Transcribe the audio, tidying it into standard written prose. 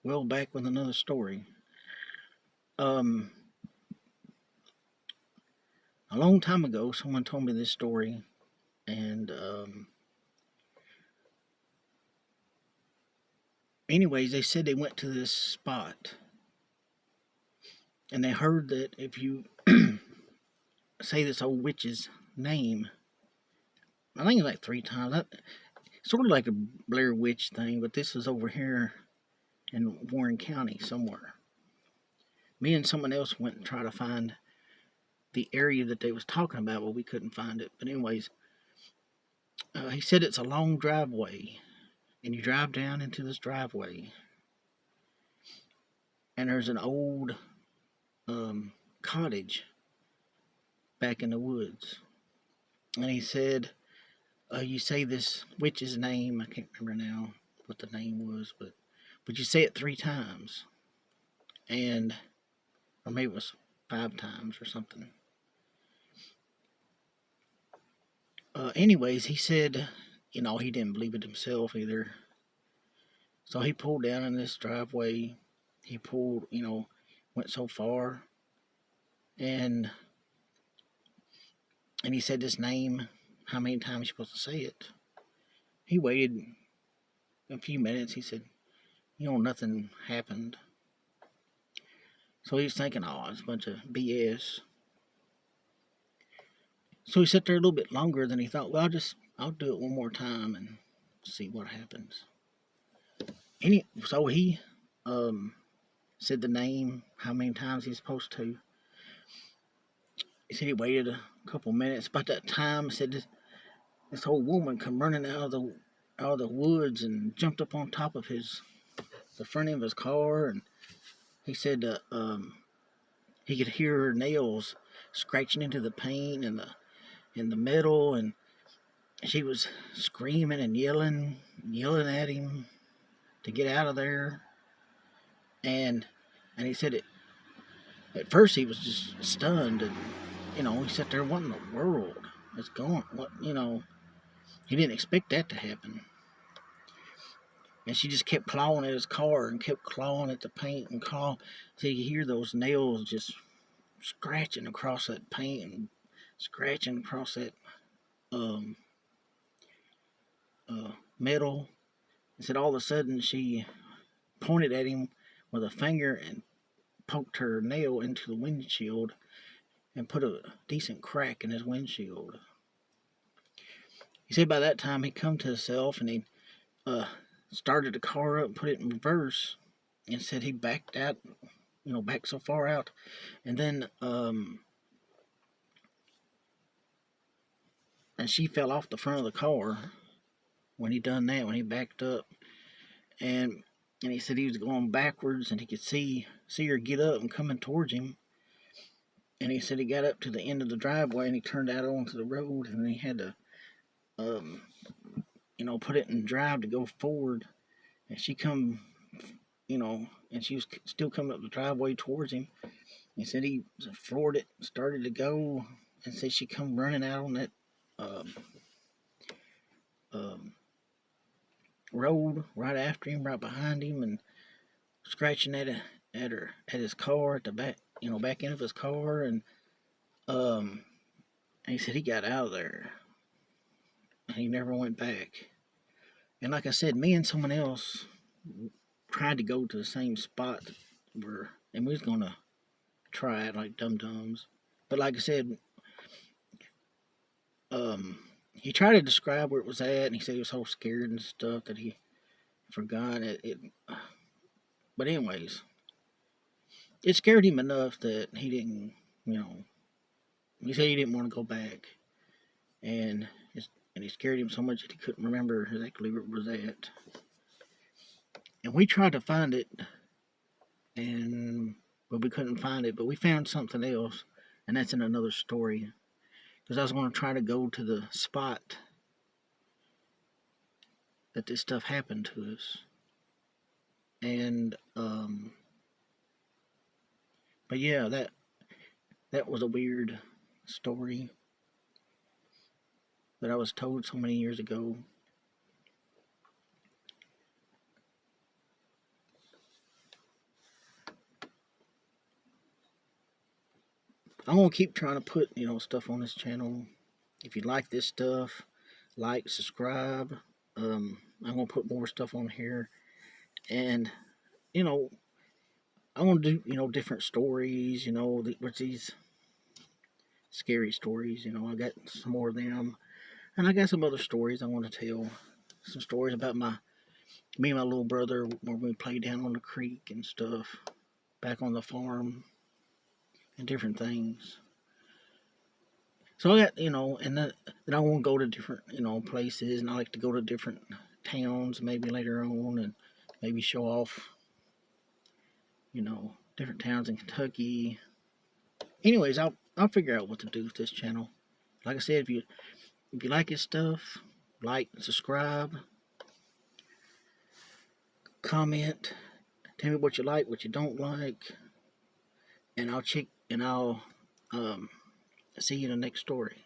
Well, back with another story. Um, a long time ago, someone told me this story, and anyways, they said they went to this spot, and they heard that if you say this old witch's name, I think it's like 3 times. Sort of like a Blair Witch thing, but this is over here in Warren County somewhere. Me and someone else went and tried to find the area that they was talking about, but we couldn't find it. But anyways, he said it's a long driveway, and you drive down into this driveway, and there's an old cottage back in the woods. And he said, you say this witch's name. I can't remember now what the name was, but you say it 3 times, and or maybe it was 5 times or something. Anyways, he said, he didn't believe it himself either. So he pulled down in this driveway. He pulled, went so far, and he said this name. How many times you supposed to say it? He waited a few minutes. He said, nothing happened. So he's thinking, oh, it's a bunch of BS. So he sat there a little bit longer than he thought. Well, I'll do it one more time and see what happens. So he said the name, how many times he's supposed to. He said he waited a couple minutes. About that time, he said this old woman come running out of the woods and jumped up on top of the front end of his car, and he said he could hear her nails scratching into the paint and the metal, and she was screaming and yelling at him to get out of there. And he said at first he was just stunned, and he sat there, what in the world is going? What he didn't expect that to happen. And she just kept clawing at his car and kept clawing at the paint and claw. So you hear those nails just scratching across that paint and scratching across that metal. He said all of a sudden she pointed at him with a finger and poked her nail into the windshield and put a decent crack in his windshield. He said by that time he come to himself, and he started the car up and put it in reverse, and said he backed out, backed so far out, and then and she fell off the front of the car when he done that, when he backed up, and he said he was going backwards, and he could see her get up and coming towards him. And he said he got up to the end of the driveway and he turned out onto the road, and he had to put it in drive to go forward. And she come, and she was still coming up the driveway towards him. He said he floored it, started to go, and said she come running out on that road right after him, right behind him, and scratching at his car, at the back, back end of his car, and he said he got out of there, and he never went back. And like I said, me and someone else tried to go to the same spot and we was gonna try it like dum-dums. But like I said, he tried to describe where it was at, and he said he was so scared and stuff that he forgot it. But anyways, it scared him enough that he didn't, he said he didn't want to go back, and it scared him so much that he couldn't remember exactly where it was at. And we tried to find it, but we couldn't find it. But we found something else, and that's in another story. Because I was going to try to go to the spot that this stuff happened to us. And but yeah, that was a weird story that I was told so many years ago. I'm gonna keep trying to put stuff on this channel. If you like this stuff, like, subscribe. I'm gonna put more stuff on here, and you know I'm gonna do different stories. What's these scary stories? I got some more of them, and I got some other stories I want to tell. Some stories about me and my little brother when we played down on the creek and stuff, back on the farm, and different things. So I got, and then I want to go to different, places, and I like to go to different towns maybe later on, and maybe show off, different towns in Kentucky. Anyways, I'll figure out what to do with this channel. Like I said, if you like this stuff, like, subscribe, comment, tell me what you like, what you don't like, and I'll see you in the next story.